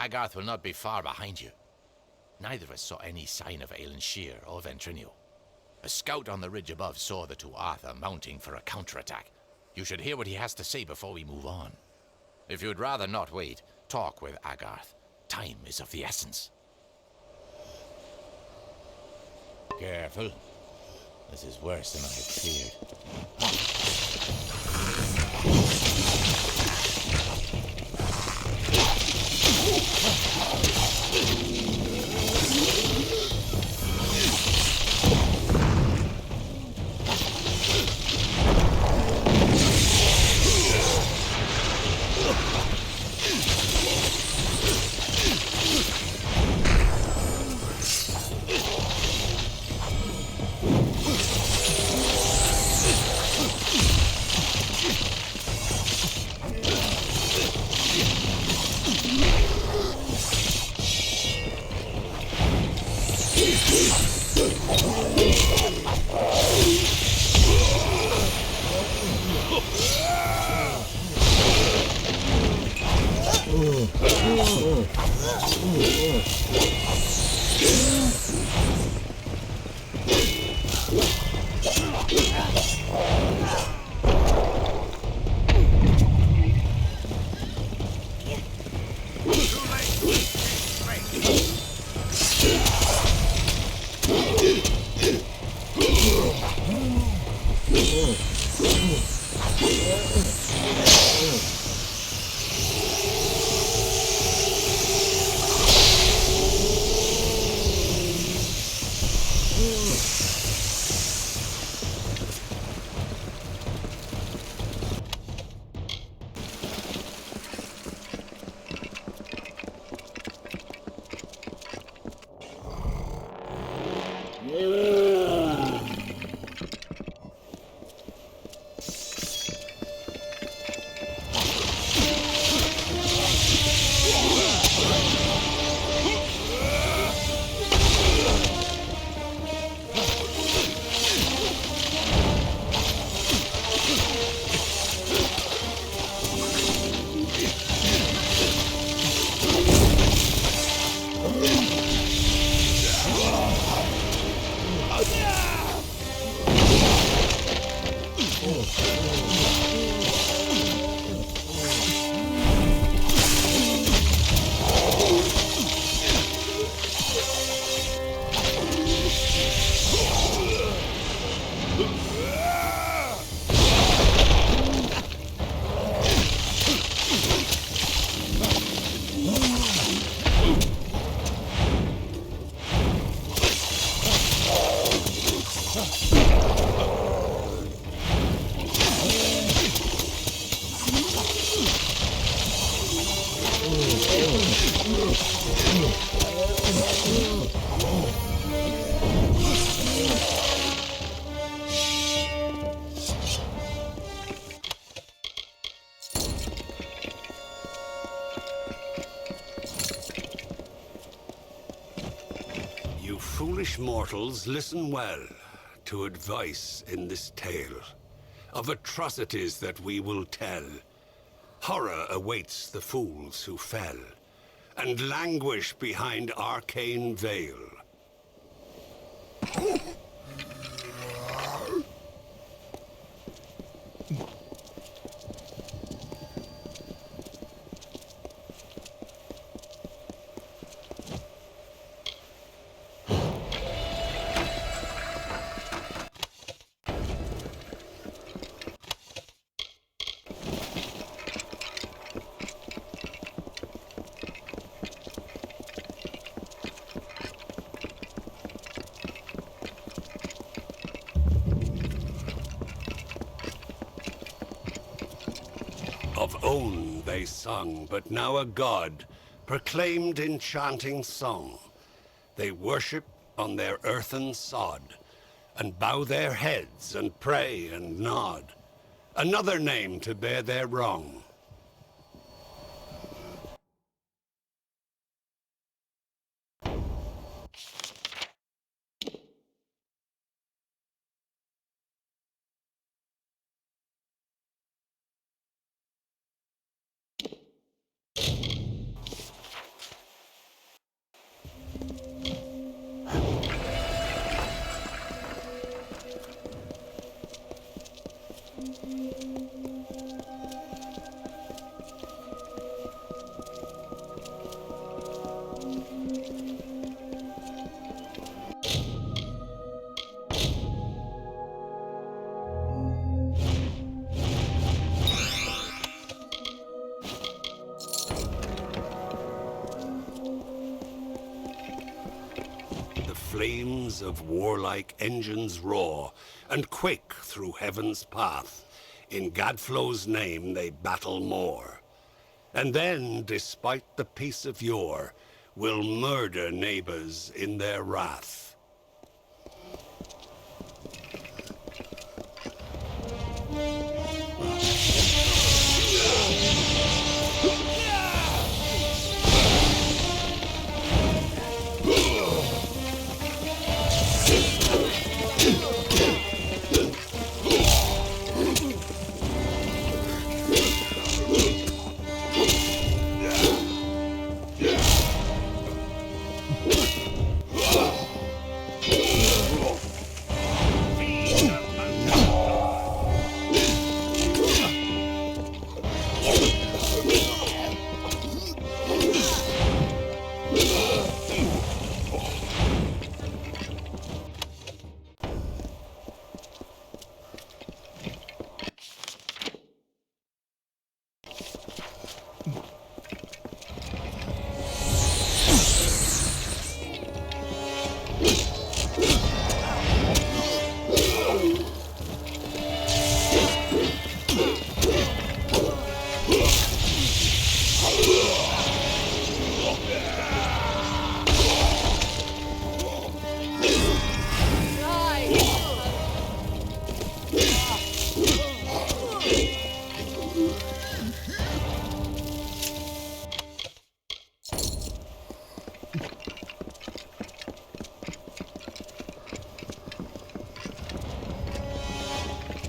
Agarth will not be far behind you. Neither of us saw any sign of Alan Shear or Ventrino. A scout on the ridge above saw the two Arthur mounting for a counterattack. You should hear what he has to say before we move on. If you'd rather not wait, talk with Agarth. Time is of the essence. Careful. This is worse than I had feared. You foolish mortals, listen well to advice in this tale of atrocities that we will tell. Horror awaits the fools who fell and languish behind arcane veil. Of own they sung, but now a god proclaimed enchanting song. They worship on their earthen sod, and bow their heads and pray and nod. Another name to bear their wrong. flames of warlike engines roar, and quake through heaven's path. In Gadflow's name they battle more. And then, despite the peace of yore, will murder neighbors in their wrath.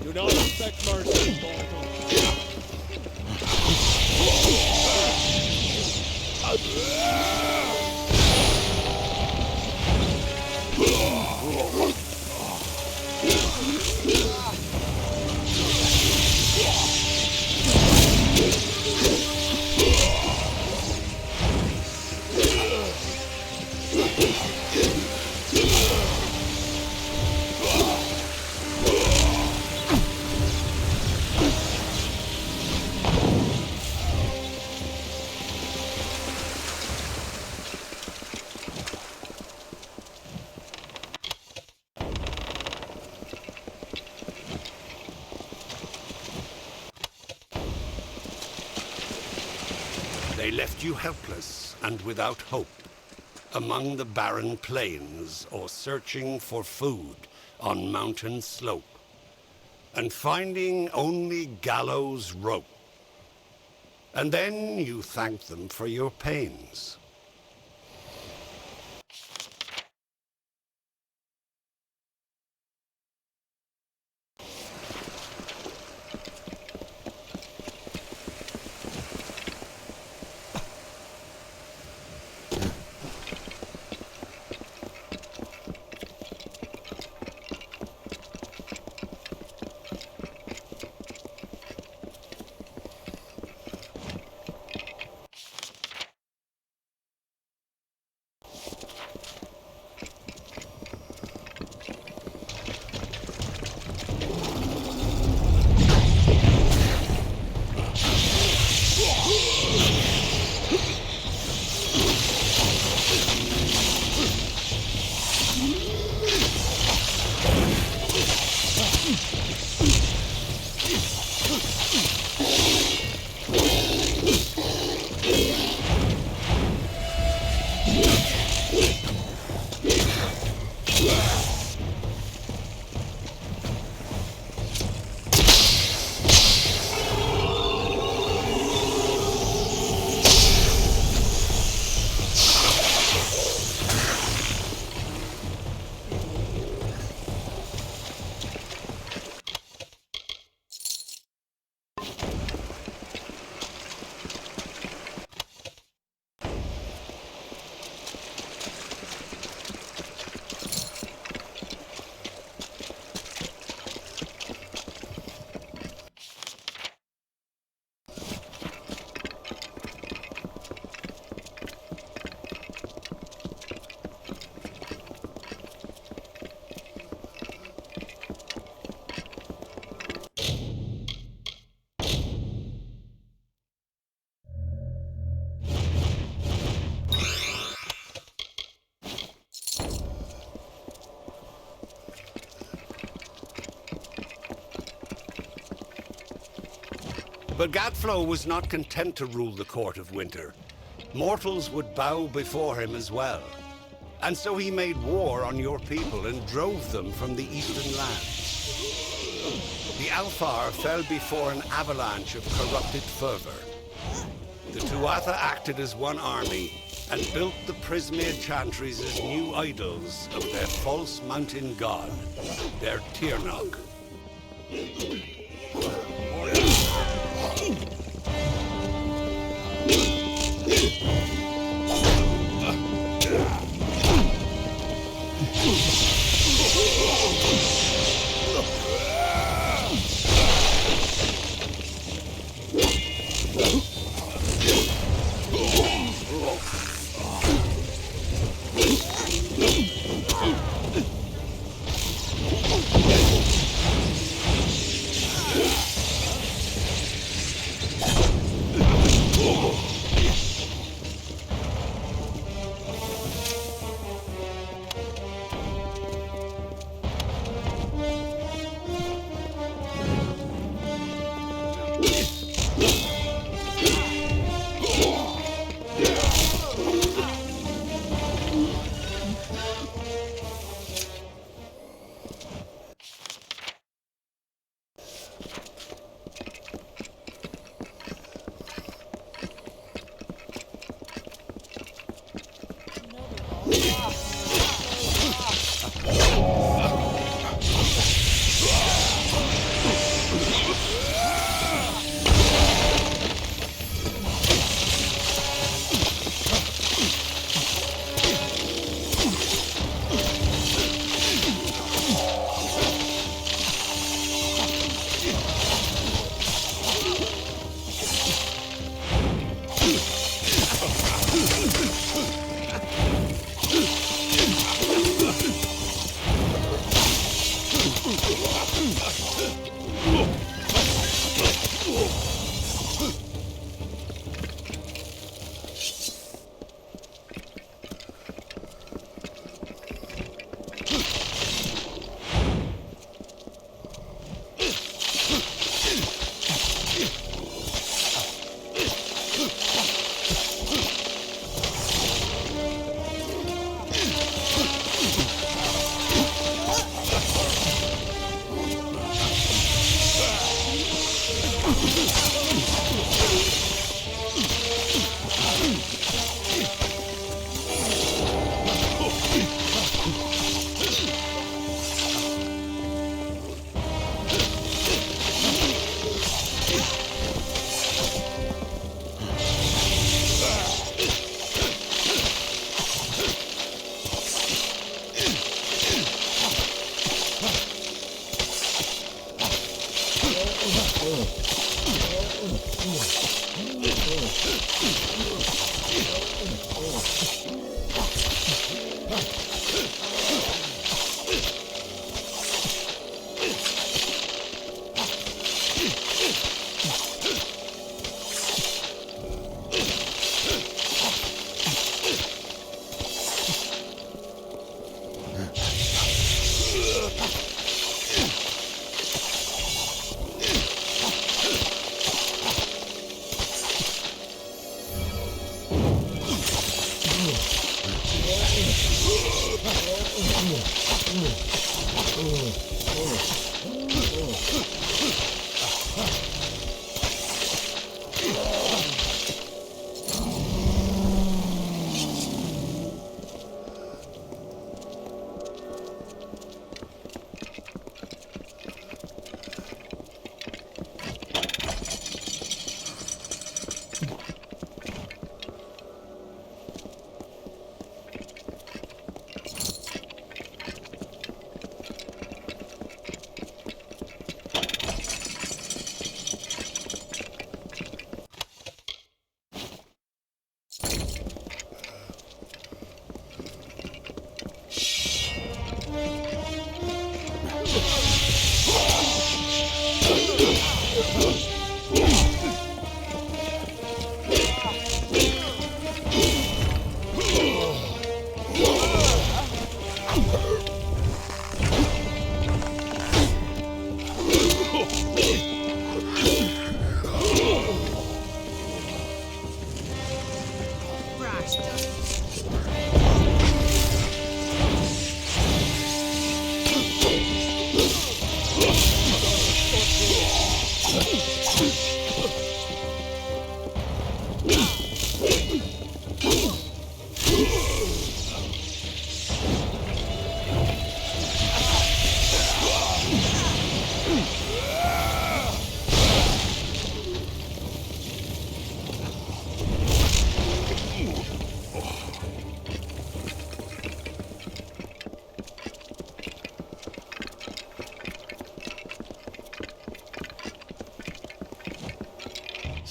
Do not expect mercy, They left you helpless and without hope, among the barren plains or searching for food on mountain slope, and finding only gallows rope. And then you thank them for your pains. But Gadflow was not content to rule the Court of Winter. Mortals would bow before him as well. And so he made war on your people and drove them from the eastern lands. The Alfar fell before an avalanche of corrupted fervor. The Tuatha acted as one army and built the Prismid Chantries as new idols of their false mountain god, their Tirnoch.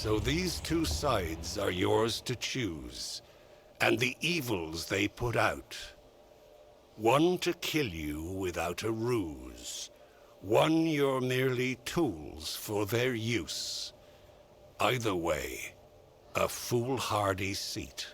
So these two sides are yours to choose, and the evils they put out. One to kill you without a ruse. One you're merely tools for their use. Either way, a foolhardy seat.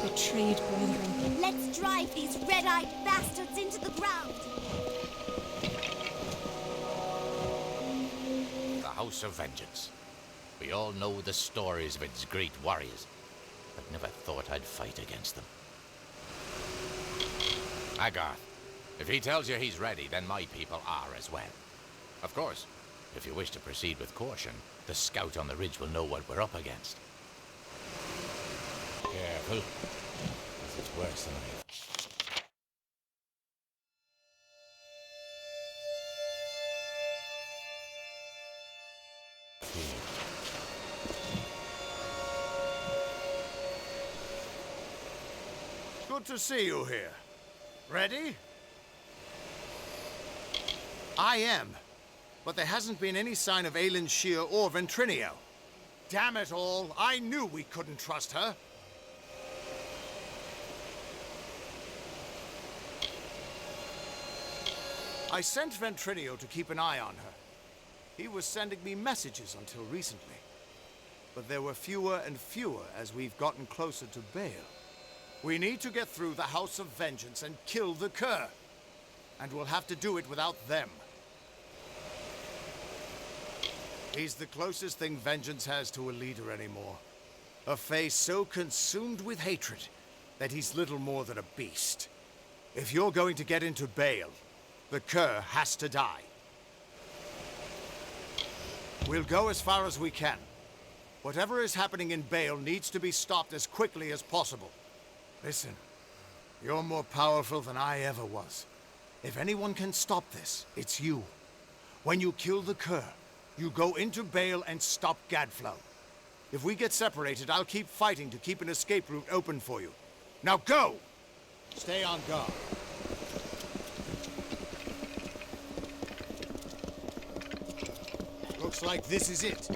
Betrayed brethren. Let's drive these red-eyed bastards into the ground. The House of Vengeance. We all know the stories of its great warriors, but never thought I'd fight against them. Agarth, if he tells you he's ready, then my people are as well. Of course, if you wish to proceed with caution, the scout on the ridge will know what we're up against. Careful, as it's worse than I have. Good to see you here. Ready? I am, but there hasn't been any sign of Aelin Shear or Ventrinio. Damn it all, I knew we couldn't trust her. I sent Ventrinio to keep an eye on her. He was sending me messages until recently. But there were fewer and fewer as we've gotten closer to Baal. We need to get through the House of Vengeance and kill the Cur. And we'll have to do it without them. He's the closest thing Vengeance has to a leader anymore. A face so consumed with hatred that he's little more than a beast. If you're going to get into Baal, the Cur has to die. We'll go as far as we can. Whatever is happening in Baal needs to be stopped as quickly as possible. Listen, you're more powerful than I ever was. If anyone can stop this, it's you. When you kill the Cur, you go into Baal and stop Gadflow. If we get separated, I'll keep fighting to keep an escape route open for you. Now go! Stay on guard. Looks like this is it.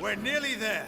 We're nearly there.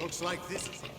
Looks like this is it.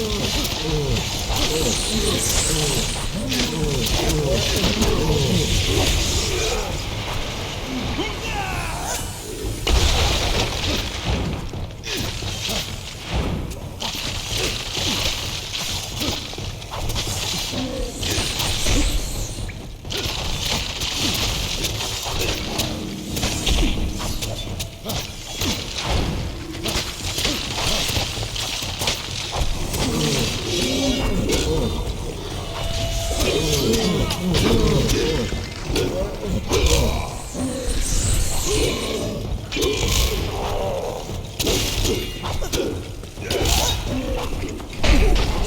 Looks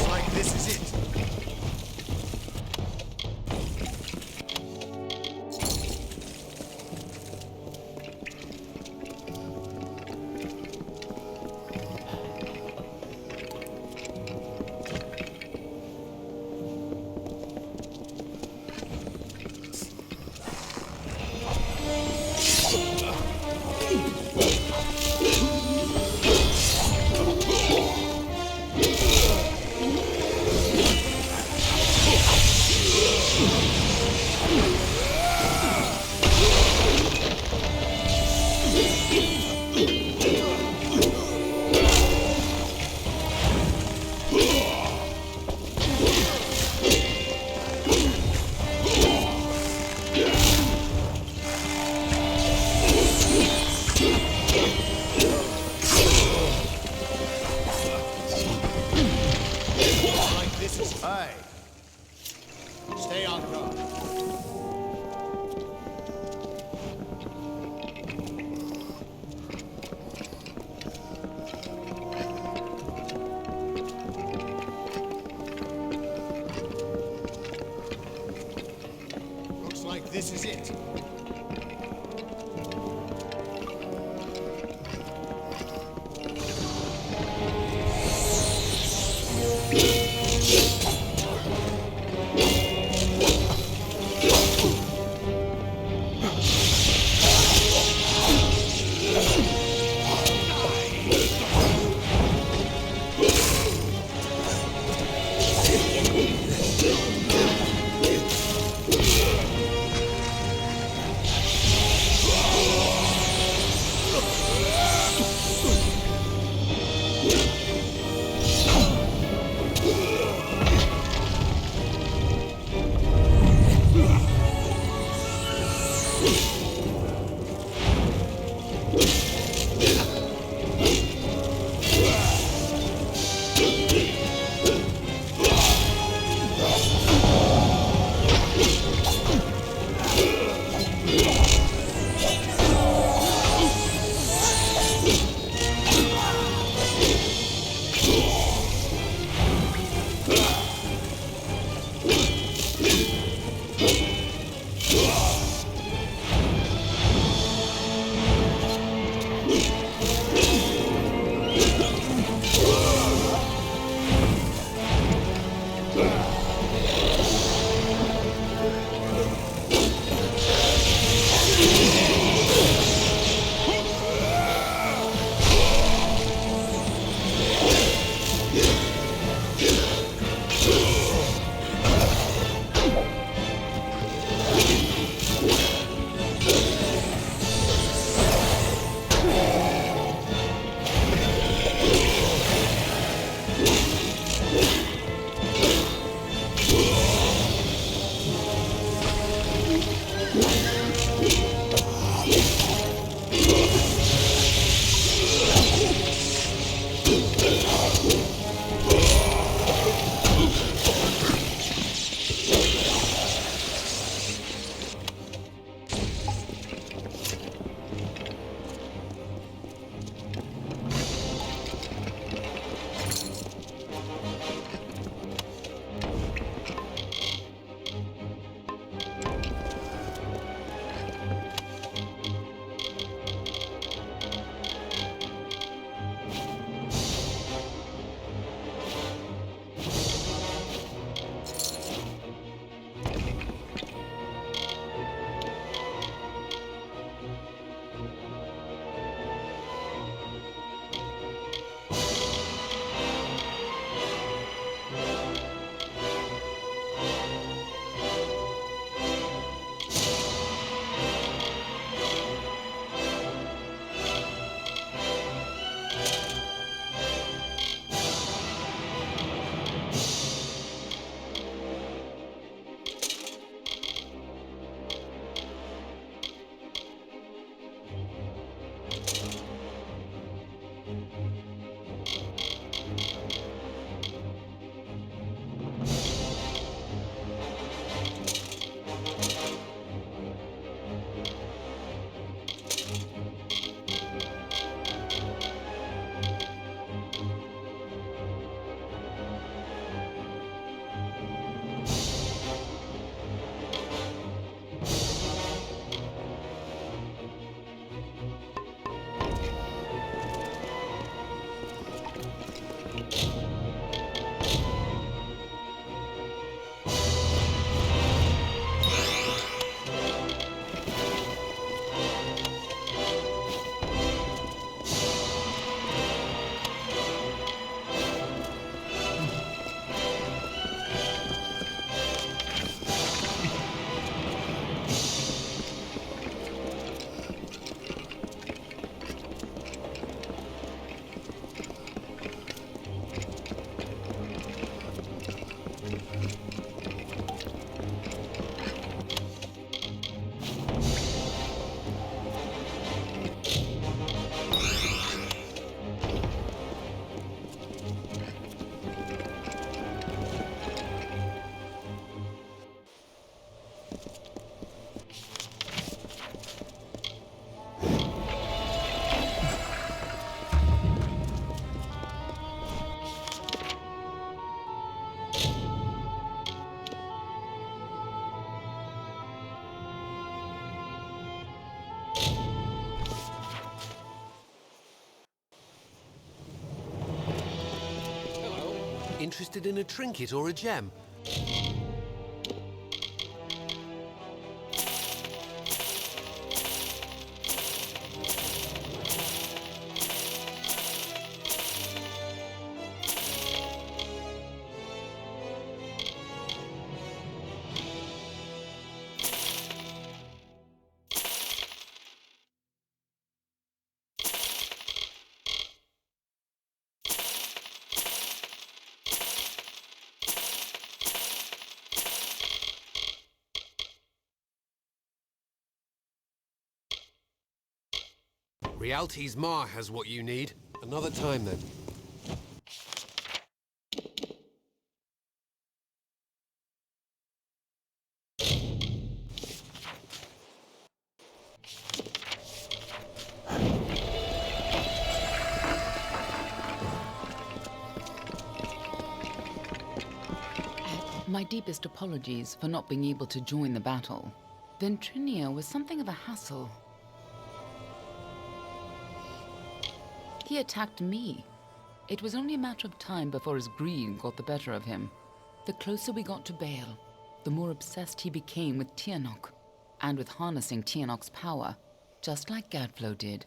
like this is it. Aye. Stay on guard. Looks like this is it. interested in a trinket or a gem? Rialti's Ma has what you need. Another time, then. My deepest apologies for not being able to join the battle. Ventrinia was something of a hassle. He attacked me. It was only a matter of time before his greed got the better of him. The closer we got to Bale, the more obsessed he became with Tianok, and with harnessing Tianok's power, just like Gadflow did.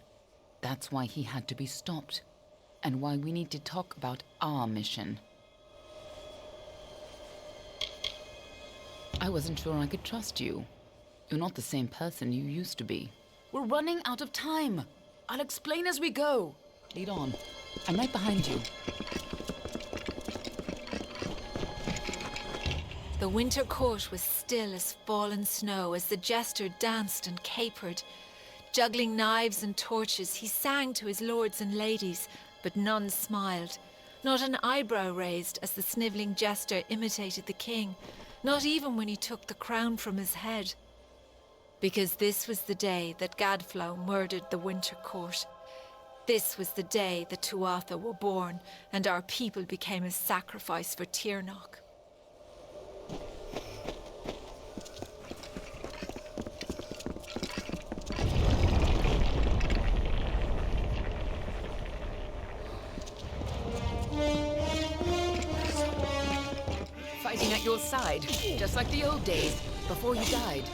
That's why he had to be stopped, and why we need to talk about our mission. I wasn't sure I could trust you. You're not the same person you used to be. We're running out of time. I'll explain as we go. Lead on. I'm right behind you. The winter court was still as fallen snow as the jester danced and capered. Juggling knives and torches, he sang to his lords and ladies, but none smiled. Not an eyebrow raised as the snivelling jester imitated the king, not even when he took the crown from his head. Because this was the day that Gadflow murdered the winter court. This was the day the Tuatha were born, and our people became a sacrifice for Tirnoch. Fighting at your side, just like the old days, before you died.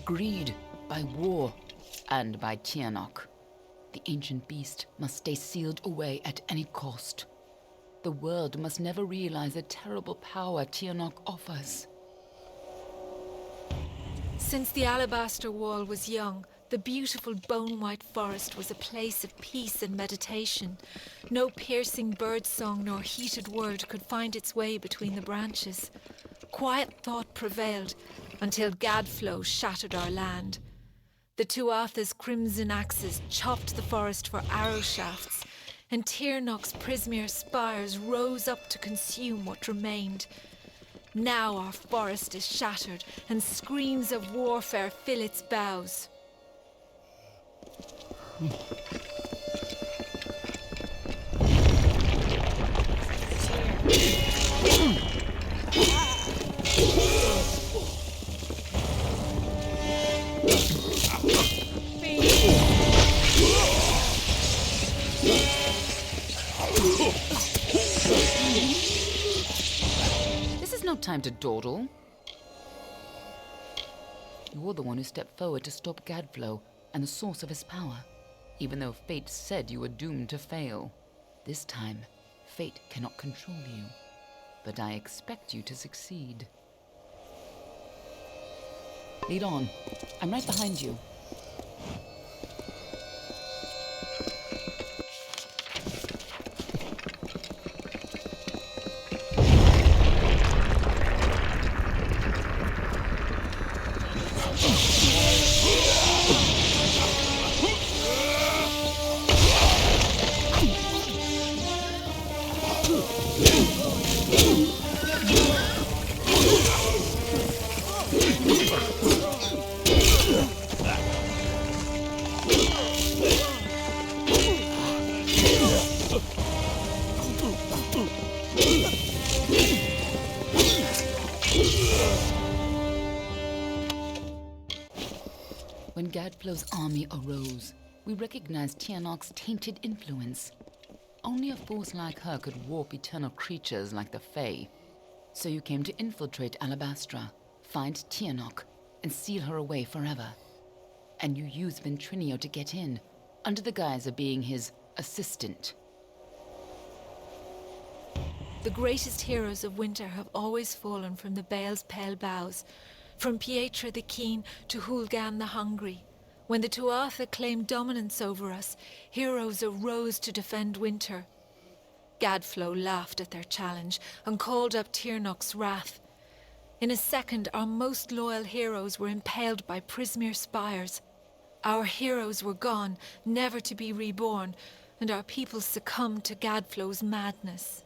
Greed, by war, and by Tirnoch. The ancient beast must stay sealed away at any cost. The world must never realize the terrible power Tirnoch offers. Since the alabaster wall was young, the beautiful bone-white forest was a place of peace and meditation. No piercing birdsong nor heated word could find its way between the branches. Quiet thought prevailed until Gadflow shattered our land. The Tuatha's crimson axes chopped the forest for arrow shafts, and Tirnoch's Prismere spires rose up to consume what remained. Now our forest is shattered, and screams of warfare fill its boughs. This is no time to dawdle. You're the one who stepped forward to stop Gadflow and the source of his power, even though fate said you were doomed to fail. This time, fate cannot control you, but I expect you to succeed. Lead on. I'm right behind you. When Gadflow's army arose, we recognized Tianok's tainted influence. Only a force like her could warp eternal creatures like the Fae. So you came to infiltrate Alabastra, find Tianok, and seal her away forever. And you used Ventrinio to get in, under the guise of being his assistant. The greatest heroes of winter have always fallen from the Bale's pale bows, from Pietra the Keen to Hulgan the Hungry. When the Tuatha claimed dominance over us, heroes arose to defend winter. Gadflow laughed at their challenge and called up Tiernok's wrath. In a second, our most loyal heroes were impaled by Prismere spires. Our heroes were gone, never to be reborn, and our people succumbed to Gadflow's madness.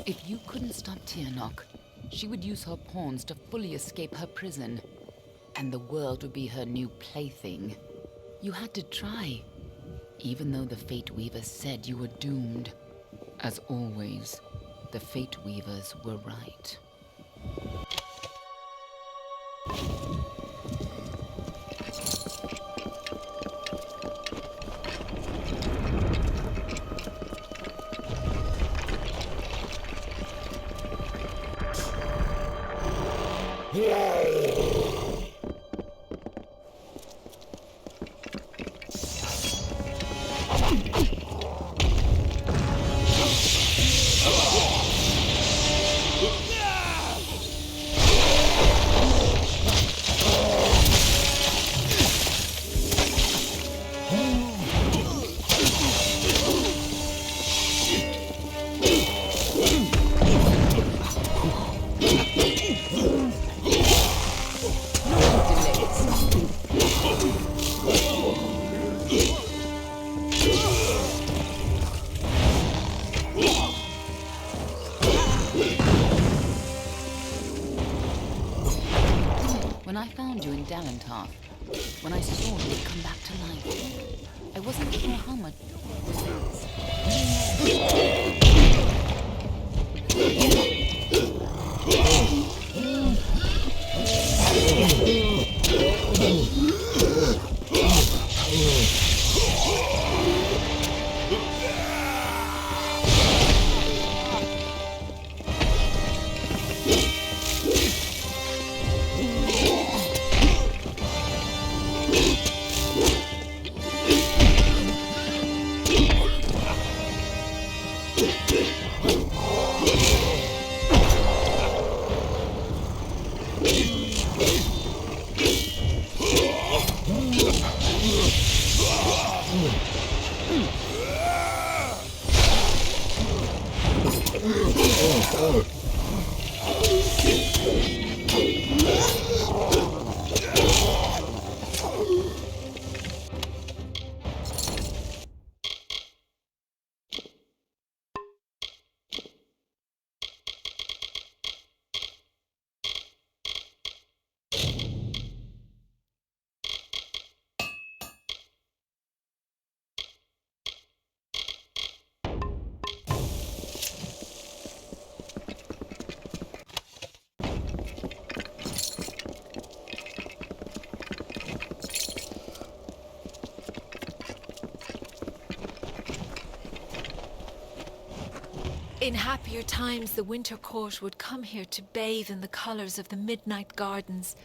If you couldn't stop Tiernok, she would use her pawns to fully escape her prison, and the world would be her new plaything. You had to try, even though the Fate Weavers said you were doomed. As always, the Fate Weavers were right. When I found you in Dalentarth, when I saw you had come back to life, I wasn't sure how much was In happier times, the winter court would come here to bathe in the colours of the midnight gardens.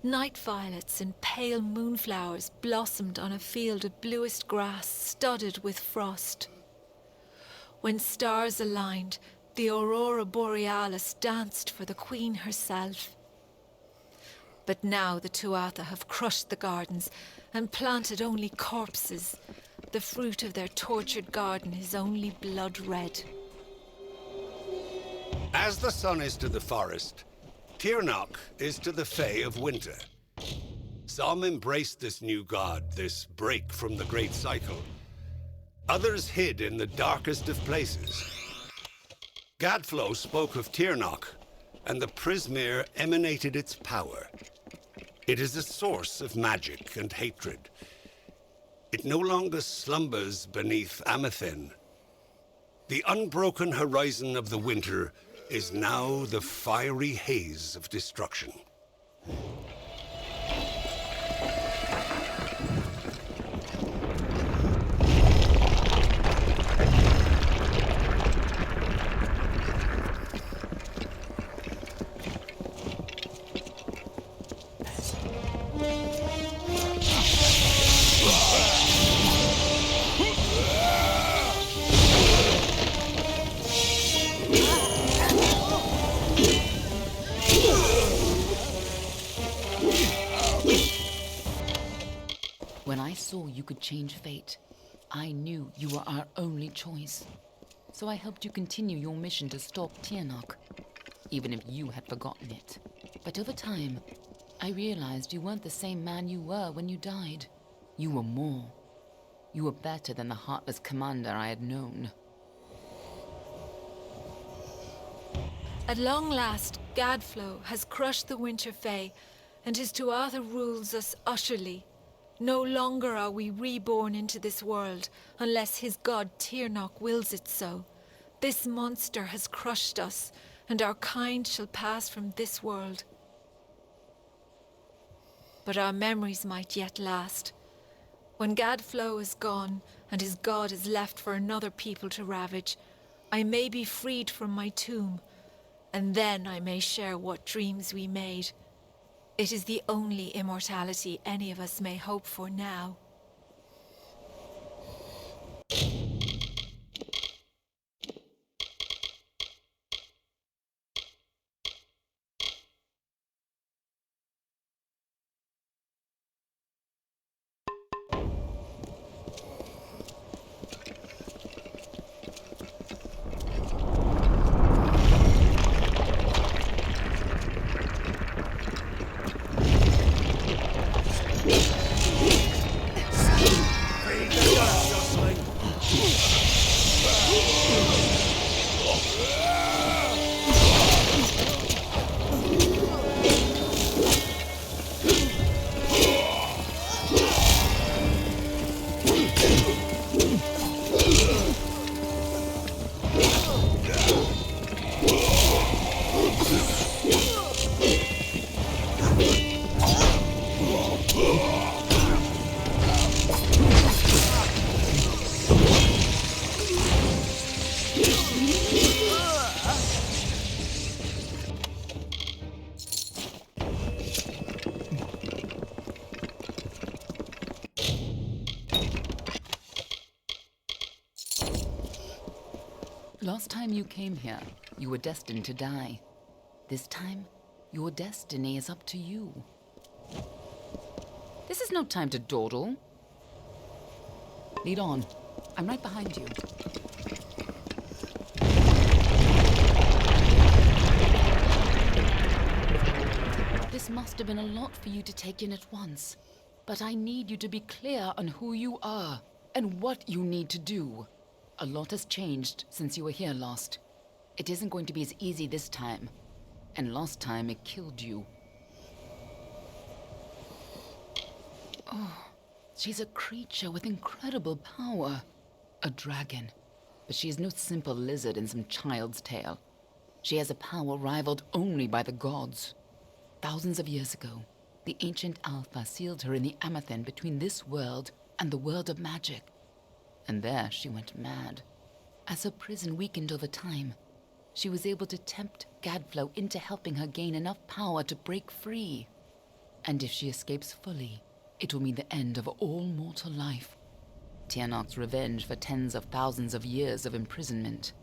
Night violets and pale moonflowers blossomed on a field of bluest grass studded with frost. When stars aligned, the aurora borealis danced for the queen herself. But now the Tuatha have crushed the gardens and planted only corpses. The fruit of their tortured garden is only blood red. As the sun is to the forest, Tirnoch is to the Fae of winter. Some embraced this new god, this break from the great cycle. Others hid in the darkest of places. Gadflo spoke of Tirnoch, and the Prismere emanated its power. It is a source of magic and hatred. It no longer slumbers beneath Amethen. The unbroken horizon of the winter is now the fiery haze of destruction. When I saw you could change fate, I knew you were our only choice. So I helped you continue your mission to stop Tirnoch, even if you had forgotten it. But over time, I realized you weren't the same man you were when you died. You were more. You were better than the heartless commander I had known. At long last, Gadflo has crushed the Winter Fae, and his Tuatha rules us utterly. No longer are we reborn into this world, unless his god Tirnoch wills it so. This monster has crushed us, and our kind shall pass from this world. But our memories might yet last. When Gadflo is gone, and his god is left for another people to ravage, I may be freed from my tomb, and then I may share what dreams we made. It is the only immortality any of us may hope for now. Last time you came here, you were destined to die. This time, your destiny is up to you. This is no time to dawdle. Lead on. I'm right behind you. This must have been a lot for you to take in at once. But I need you to be clear on who you are and what you need to do. A lot has changed since you were here last. It isn't going to be as easy this time. And last time it killed you. Oh, she's a creature with incredible power. A dragon. But she is no simple lizard in some child's tale. She has a power rivaled only by the gods. Thousands of years ago, the ancient Alpha sealed her in the Amethen between this world and the world of magic. And there she went mad. As her prison weakened over time, she was able to tempt Gadflow into helping her gain enough power to break free. And if she escapes fully, it will mean the end of all mortal life. Tiernok's revenge for tens of thousands of years of imprisonment.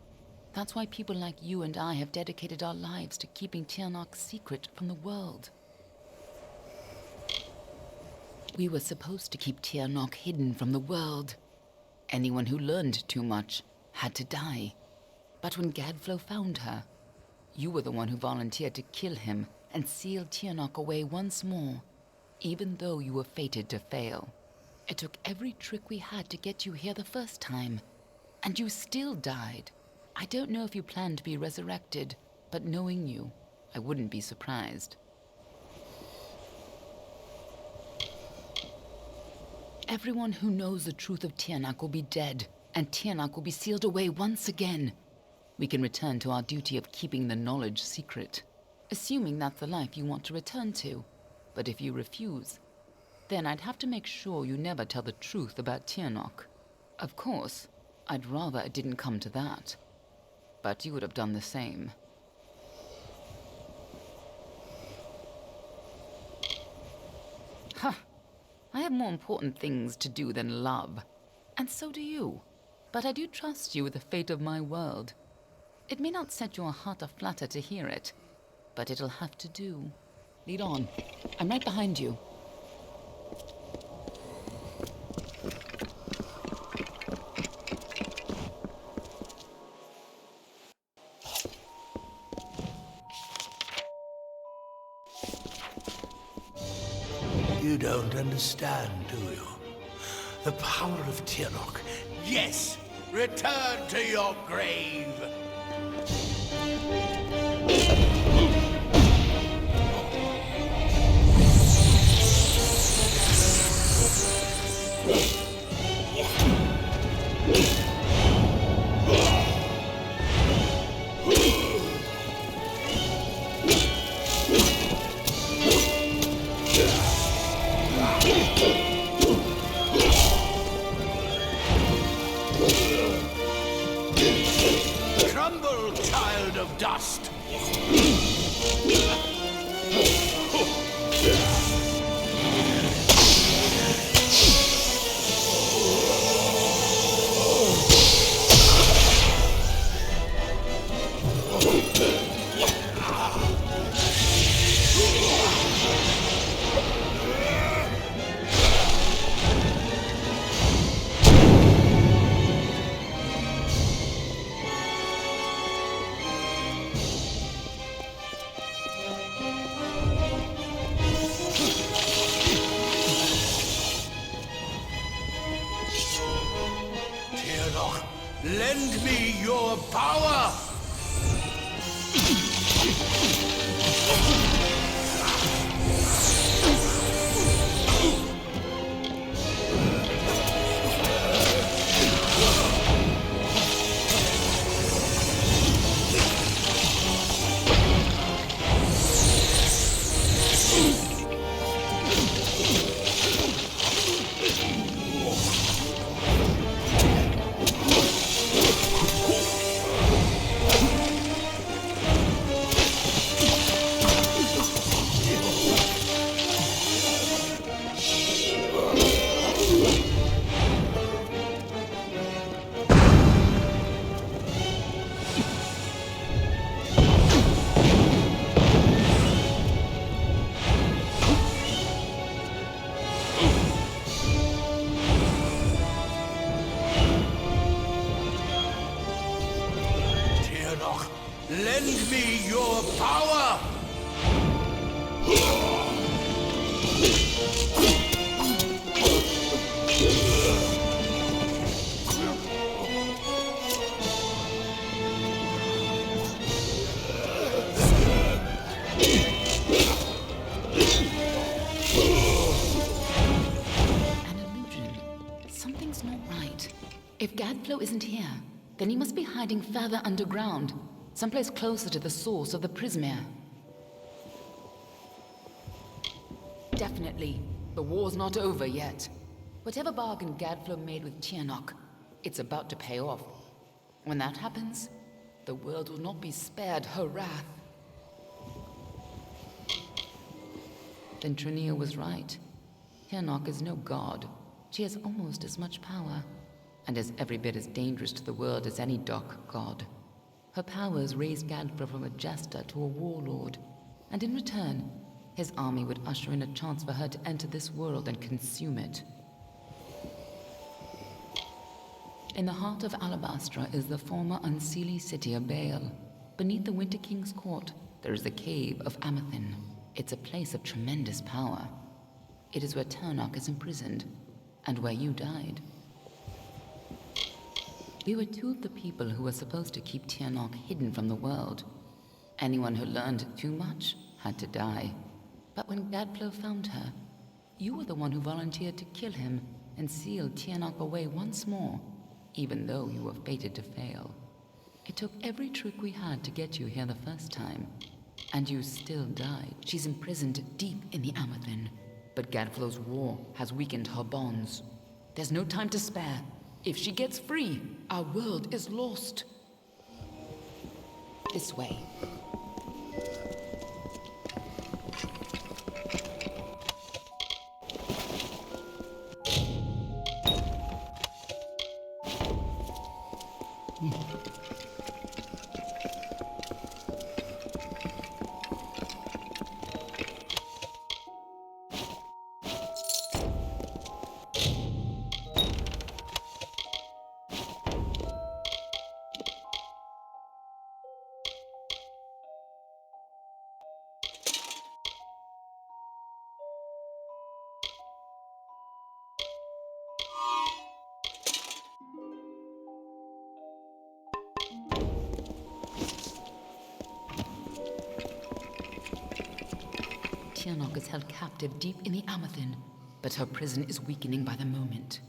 That's why people like you and I have dedicated our lives to keeping Tiernok's secret from the world. We were supposed to keep Tiernok hidden from the world. Anyone who learned too much had to die. But when Gadflow found her, you were the one who volunteered to kill him and seal Tiernok away once more, even though you were fated to fail. It took every trick we had to get you here the first time, and you still died. I don't know if you plan to be resurrected, but knowing you, I wouldn't be surprised. Everyone who knows the truth of Tiernok will be dead, and Tiernok will be sealed away once again. We can return to our duty of keeping the knowledge secret, assuming that's the life you want to return to. But if you refuse, then I'd have to make sure you never tell the truth about Tiernok. Of course, I'd rather it didn't come to that. But you would have done the same. Ha! I have more important things to do than love. And so do you. But I do trust you with the fate of my world. It may not set your heart aflutter to hear it, but it'll have to do. Lead on. I'm right behind you. You don't understand, do you? The power of Tiernok. Yes! Return to your grave! Crumble, child of dust! Lend me your power! Lend me your power! An illusion. Something's not right. If Gadflow isn't here, then he must be hiding further underground. Someplace closer to the source of the Prismere. Definitely. The war's not over yet. Whatever bargain Gadflow made with Tiernok, it's about to pay off. When that happens, The world will not be spared her wrath. Then Trinia was right. Tianok is no god. She has almost as much power, and is every bit as dangerous to the world as any dark god. Her powers raised Gadflow from a jester to a warlord, and in return, his army would usher in a chance for her to enter this world and consume it. In the heart of Alabastra is the former unseelie city of Baal. Beneath the Winter King's court, there is the cave of Amathin. It's a place of tremendous power. It is where Tianok is imprisoned, and where you died. We were two of the people who were supposed to keep Tianok hidden from the world. Anyone who learned too much had to die. But when Gadflow found her, you were the one who volunteered to kill him and seal Tianok away once more, even though you were fated to fail. It took every trick we had to get you here the first time, and you still died. She's imprisoned deep in the Amathin, but Gadflow's war has weakened her bonds. There's no time to spare. If she gets free, our world is lost. This way. Tianok is held captive deep in the Amathin, but her prison is weakening by the moment.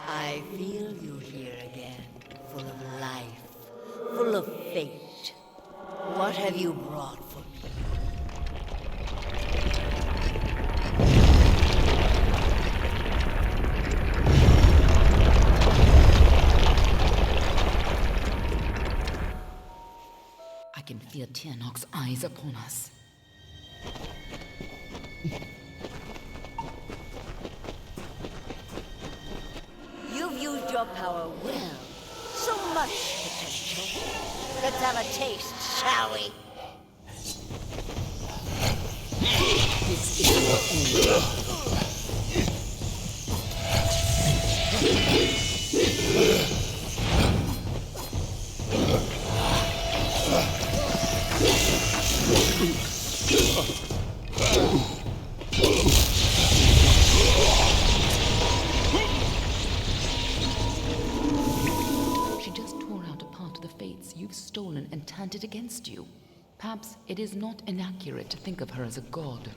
I feel you here again, full of life, full of fate. What have you brought for me? I can feel Tianok's eyes upon us. You've used your power well. So much potential. Let's have a taste, shall we? This is your end. You've stolen and turned it against you. Perhaps it is not inaccurate to think of her as a god.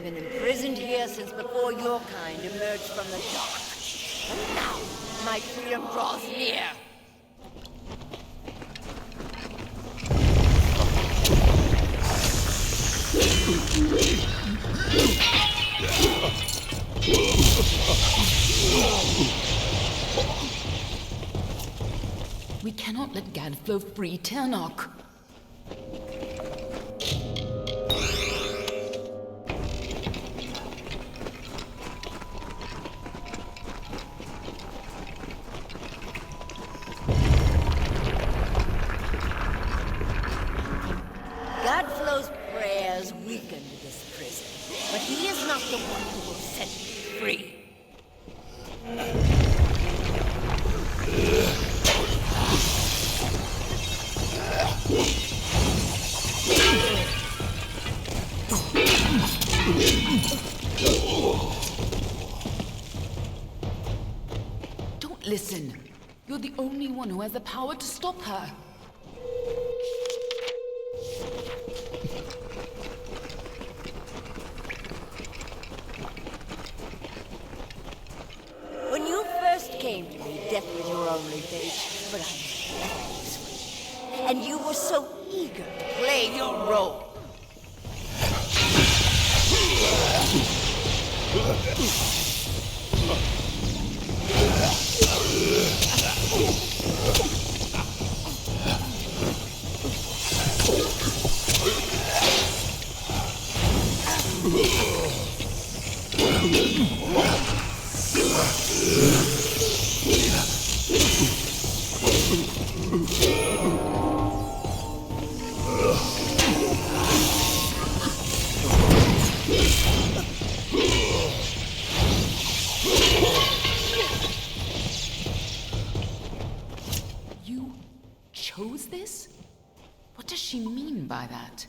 Been imprisoned here since before your kind emerged from the dark. But now, my freedom draws near. We cannot let Gadflow free Tianok. Gadflow's prayers weakened this prison, but he is not the one who will set me free. You're the only one who has the power to stop her. When you first came to me, death was your only fate, but I never switched. And you were so eager to play your role. You chose this? What does she mean by that?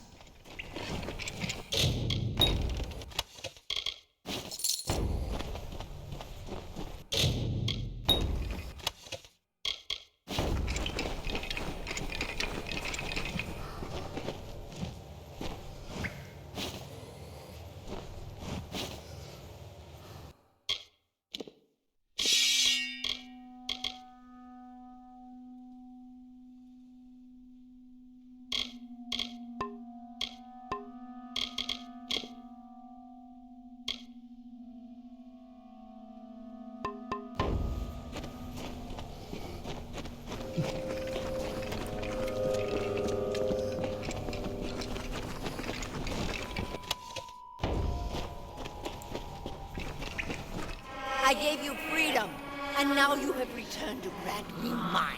I gave you freedom, and now you have returned to grant me mine.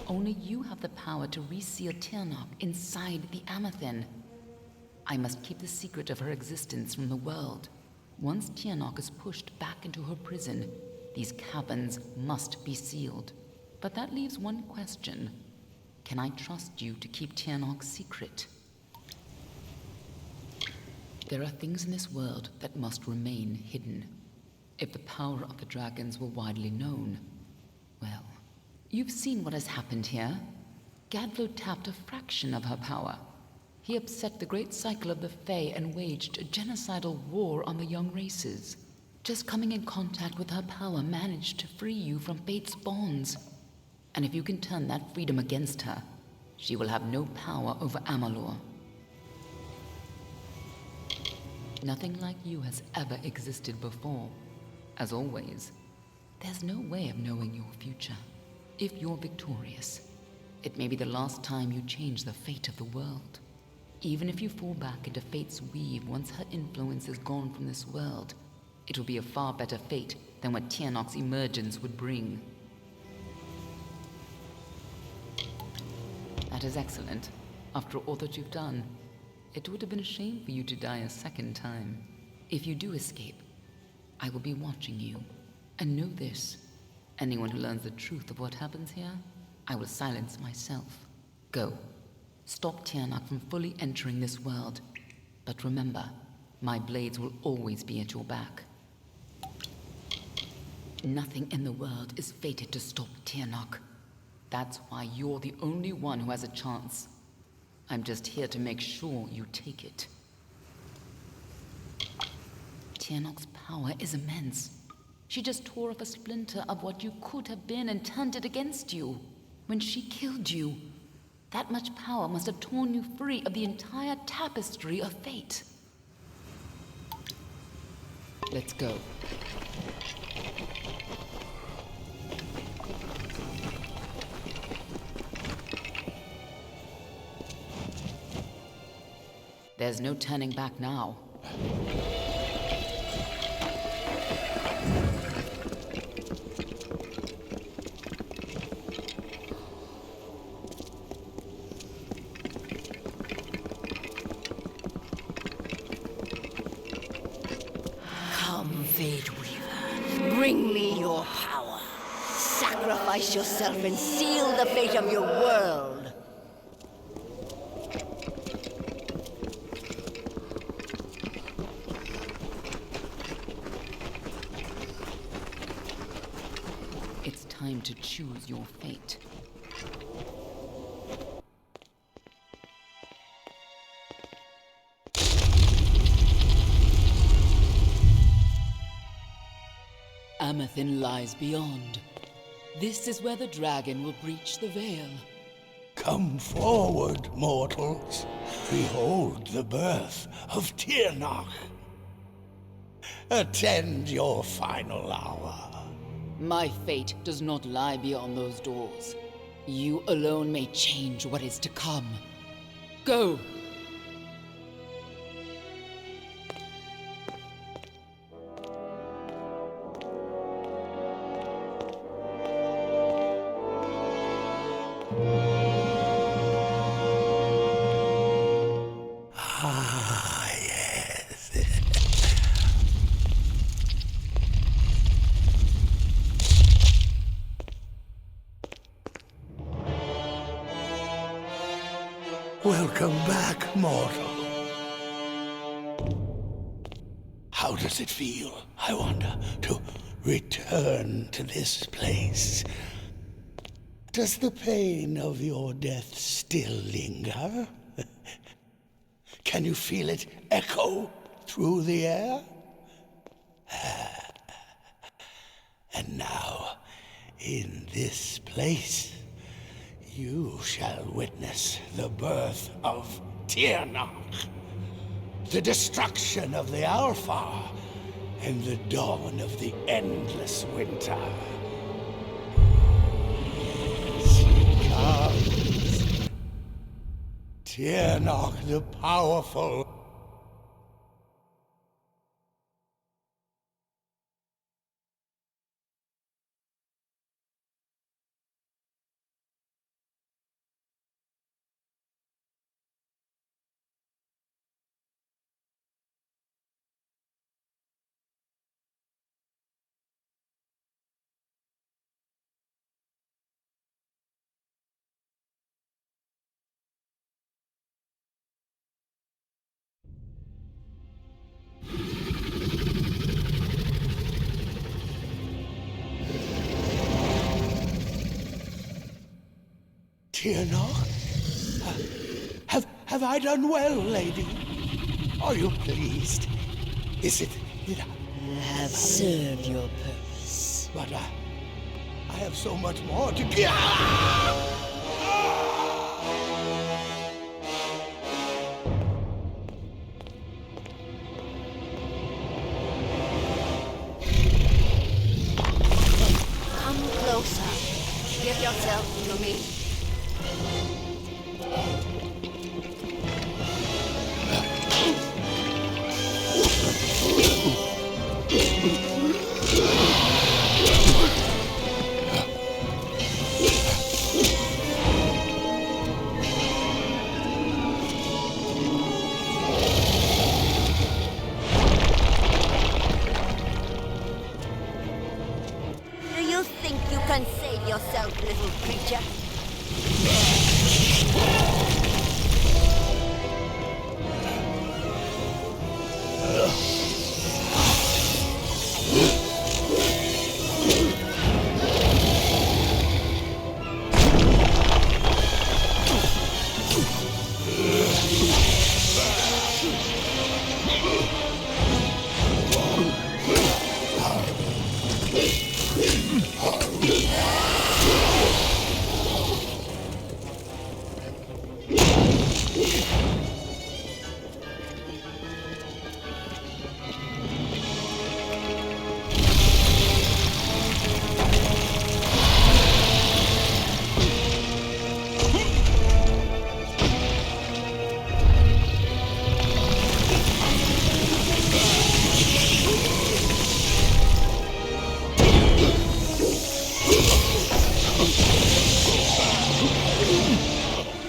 Only you have the power to reseal Tirnoch inside the Amethyst. I must keep the secret of her existence from the world. Once Tirnoch is pushed back into her prison, these caverns must be sealed. But that leaves one question. Can I trust you to keep Tirnoch's secret? There are things in this world that must remain hidden. If the power of the dragons were widely known, well, you've seen what has happened here. Gadflo tapped a fraction of her power. He upset the great cycle of the Fae and waged a genocidal war on the young races. Just coming in contact with her power managed to free you from fate's bonds. And if you can turn that freedom against her, she will have no power over Amalur. Nothing like you has ever existed before. As always, there's no way of knowing your future. If you're victorious, it may be the last time you change the fate of the world. Even if you fall back into fate's weave once her influence is gone from this world, it will be a far better fate than what Tirnoch's emergence would bring. That is excellent. After all that you've done, it would have been a shame for you to die a second time. If you do escape, I will be watching you. And know this, anyone who learns the truth of what happens here, I will silence myself. Go. Stop Tirnoch from fully entering this world. But remember, my blades will always be at your back. Nothing in the world is fated to stop Tirnoch. That's why you're the only one who has a chance. I'm just here to make sure you take it. Tirnoch's power is immense. She just tore off a splinter of what you could have been and turned it against you. When she killed you, that much power must have torn you free of the entire tapestry of fate. Let's go. There's no turning back now. Come, Fate Weaver, bring me your power. Sacrifice yourself and seal the fate of your world. time to choose your fate. Amathin lies beyond. This is where the dragon will breach the veil. Come forward, mortals. Behold the birth of Tirnach. Attend your final hour. My fate does not lie beyond those doors. You alone may change what is to come. Go! Welcome back, mortal. How does it feel, I wonder, to return to this place? Does the pain of your death still linger? Can you feel it echo through the air? And now, in this place, you shall witness the birth of Tirnach, the destruction of the Alpha, and the dawn of the endless winter. She comes. Tirnach the Powerful. Tirnach? Have I done well, lady? Are you pleased? Is it that You have served your purpose. But I have so much more to give. Come closer. Give yourself to me. Do you think you can save yourself, little creature?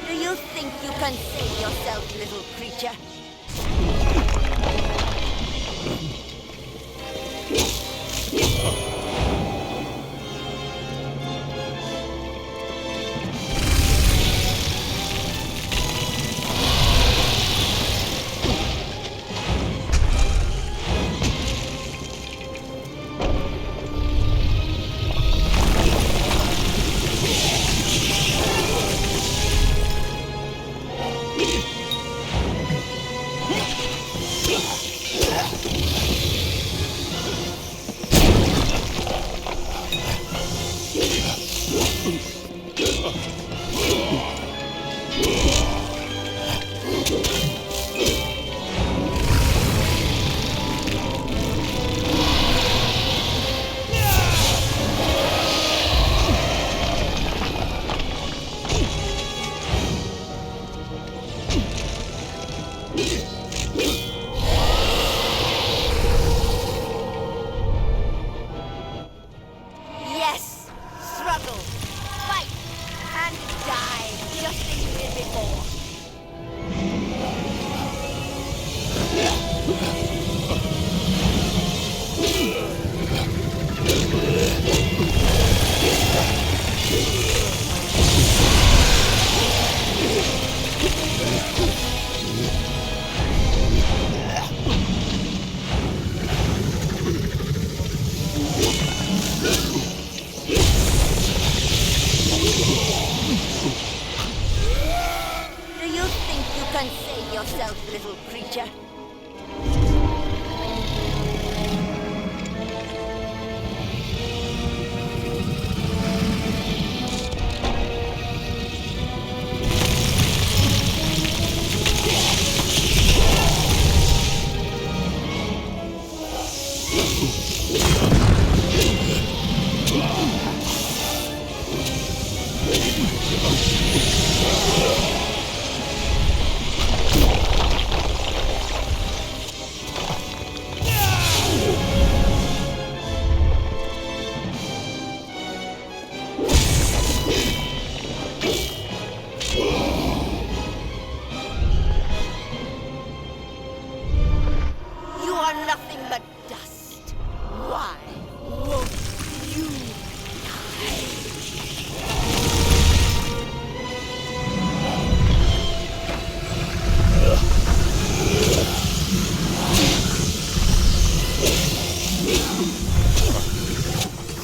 Do you think you can save yourself, little creature? little creature. You are nothing but dust. Why won't you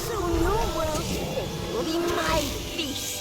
soon your world's fate will be my feast.